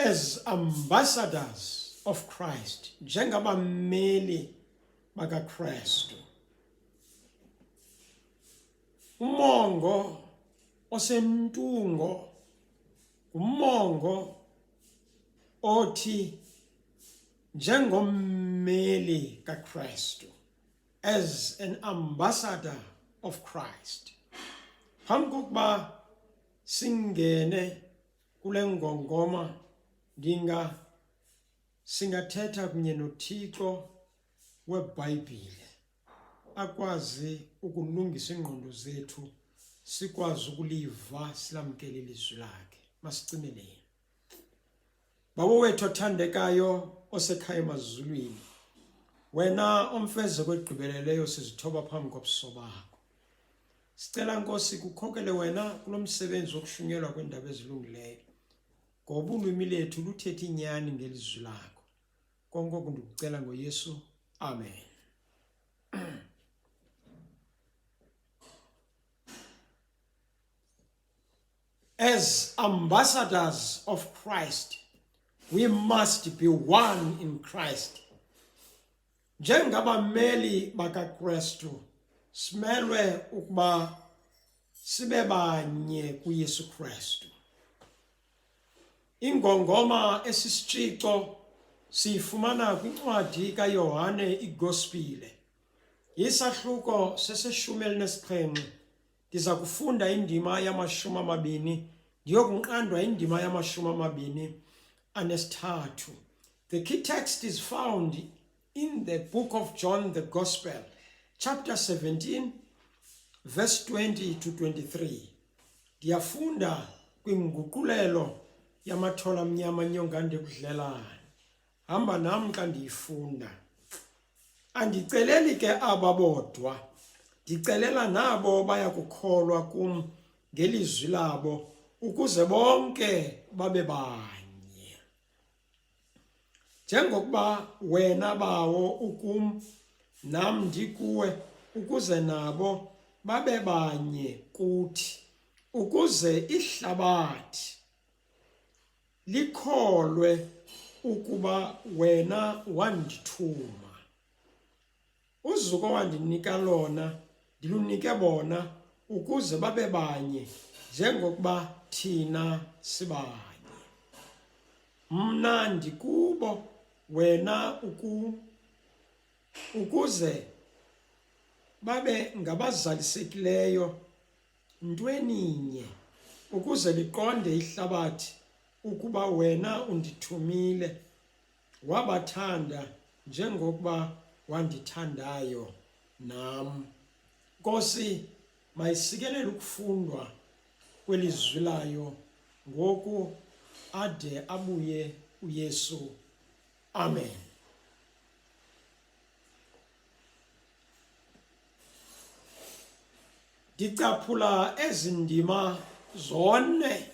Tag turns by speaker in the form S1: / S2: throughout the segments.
S1: as ambassadors of Christ, njengabameli bakaKristu. Umongo osentungo umongo othi njengommeli kaKristu, as an ambassador of Christ. Phambi kokuba singene kule ngongoma singathetha kunye noThixo weBhayibhile akwazi ukulungisa ingqondo zethu, sikwazi ukuliva, silamkele ilizwi lakhe. Masicimeleni. Baba wethu othandekayo osekhaya emazulwini, wena omfezeko egqibeleleyo sizithoba phambi kobuso bakho. Sicela Nkosi kukhokele wena kulo msebenzi wokushunyelwa kwendaba ezilungileyo, ngoba ulwimi lethu luthethe inyani ngelizwi lakho. Konke oku ndikucela ngoYesu. Amen. As ambassadors of Christ, we must be one in Christ. Njengabameli bakaKristu, simelwe ukuba sibe banye kuYesu Kristu. Ingongoma esisitshixo siyifumana kwincwadi kaYohane iGospile. Isahluko seseshumi elinesixhenxe. Ndiza kufunda indima yamashumi amabini, ndiyokunqandwa indima yamashumi amabini anesithathu. The key text is found in the book of John the Gospel, chapter 17, verse 20 to 23. Ndiyafunda kwinguqulelo yamathola amnyama nyongande kudlelana. Hamba nami xa ndiyifunda. Andiceleli ke aba bodwa, ndicelela nabo baya kukholwa kum ngelizwi labo, ukuze bonke babe banye. Njengokuba wena bawo ukum, nam ndikuwe, ukuze nabo babe banye kuthi, ukuze ihlabathi likholwe ukuba wena wandithuma. Uzuko wandinika lona ndilunike bona, ukuze babe banye njengokuba thina sibanye. Mna ndikubo, wena ukum, ukuze babe ngabazalisekileyo ntweninye, ukuze liqonde ihlabathi ukuba wena undithumile, wabathanda njengokuba wandithandayo nam. Nkosi, mayisikelele ukufundwa kwelizwi layo ngoku ade abuye uYesu. Amen. Ndicaphula ezi ndima zone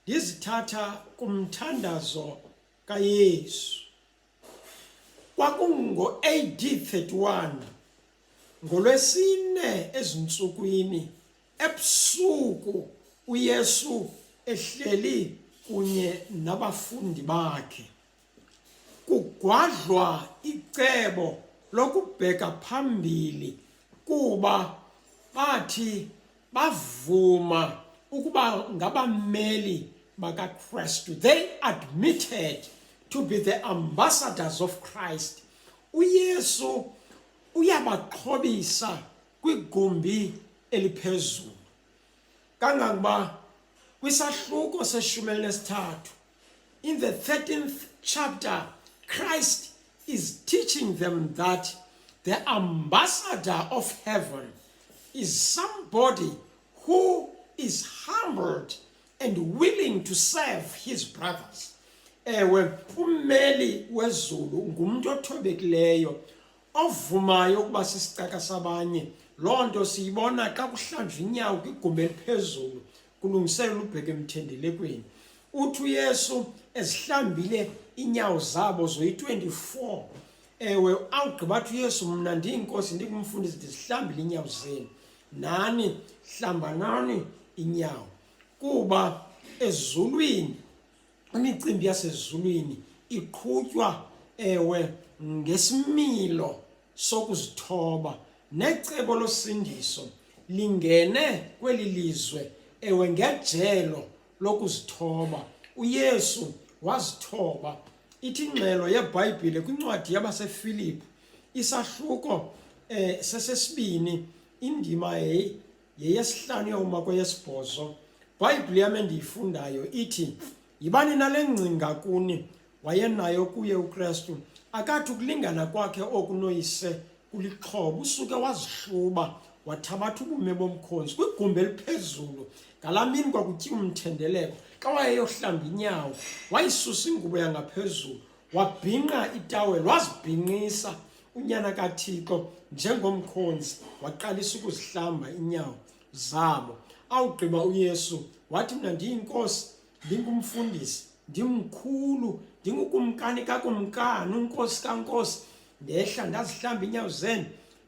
S1: ndizithatha kumthandazo kaYesu. Kwakungo AD 31, ngolwesine ezintsukwini, ebusuku uYesu ehleli kunye nabafundi bakhe. Kugwadlwa icebo lokubheka phambili kuba bathi bavuma ukuba ngabameli bakaKristu. They admitted to be the ambassadors of Christ. uYesu uyabaxhobisa kwigumbi eliphezulu. Kangangoba kwisahluko seshumi elinesithathu, in the 13th chapter, Christ is teaching them that the ambassador of heaven is somebody who is humbled and willing to serve his brothers. Ewe, ummeli wezulu ngumuntu othobekileyo, ovumayo ukuba sisicaka sabanye. Loo nto siyibona xa kuhlanjwa inyawo kwigumbi eliphezulu kulungiselelwa ubheka emthendelekweni. Uthi uYesu ezihlambile inyawo zabo zoyi-24. Ewe, awugqibathi uYesu, mna ndiyinkosi ndikumfundisi ndizihlambile inyawo zenu, nani hlambanani inyawo. Kuba ezulwini imicimbi yasezulwini iqhutywa ewe ngesimilo sokuzithoba, necebo losindiso lingene kweli lizwe ewe ngejelo lokuzithoba. uYesu wazithoba. Ithi ingxelo yeBhayibhile kwincwadi yabaseFilipi isahluko sesesibini indima yeyesihlanu yawuma kweyesibhozo. iBhayibhile yam endiyifundayo ithi, yibani nale ngcinga kuni wayenayo kuye uKristu, akathi ukulingana kwakhe okunoyise kulixhobo, usuke wazihluba wathabatha ubume bomkhonzi kwigumbi eliphezulu. Ngalaa mini kwakutyiwa umthendeleko. Xa wayeyohlamba inyawo wayisusa ingubo yangaphezulu, wabhinqa itaweli, wazibhinqisa unyana kaThixo njengomkhonzi, waqalisa ukuzihlamba inyawo zabo. Awugqiba uYesu wathi, mna ndiyinkosi, ndingumfundisi, ndimkhulu, ndingukumkani kakumkani, unkosi kankosi, ndehla ndazihlamba inyawo zenu,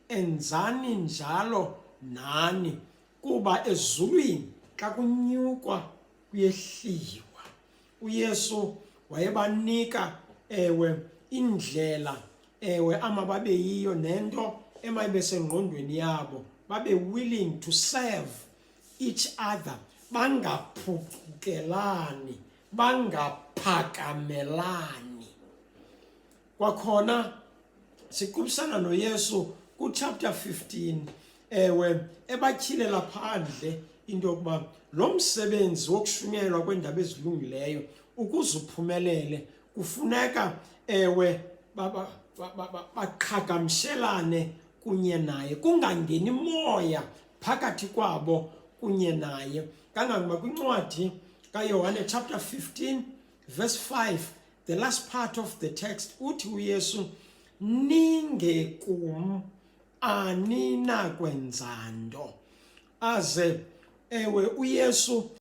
S1: enzani njalo nani, kuba ezulwini xa kunyukwa kuyehliwa. uYesu wayebanika ewe indlela amababe yiyo nento emayibe sengqondweni yabo, babe willing to serve each other, bangaphucukelani, bangaphakamelani. Kwakhona siqubisana noYesu kuchapter 15 ebatyhilela phandle into yokuba lo msebenzi wokushunyelwa kweendaba ezilungileyo ukuze uphumelele kufuneka baqhagamshelane kunye naye, kungangeni moya phakathi kwabo kunye naye. Kangangoba kwincwadi kaYohane chapter 15 verse 5, the last part of the text, uthi uYesu, ningekum aninakwenza nto. Aze uYesu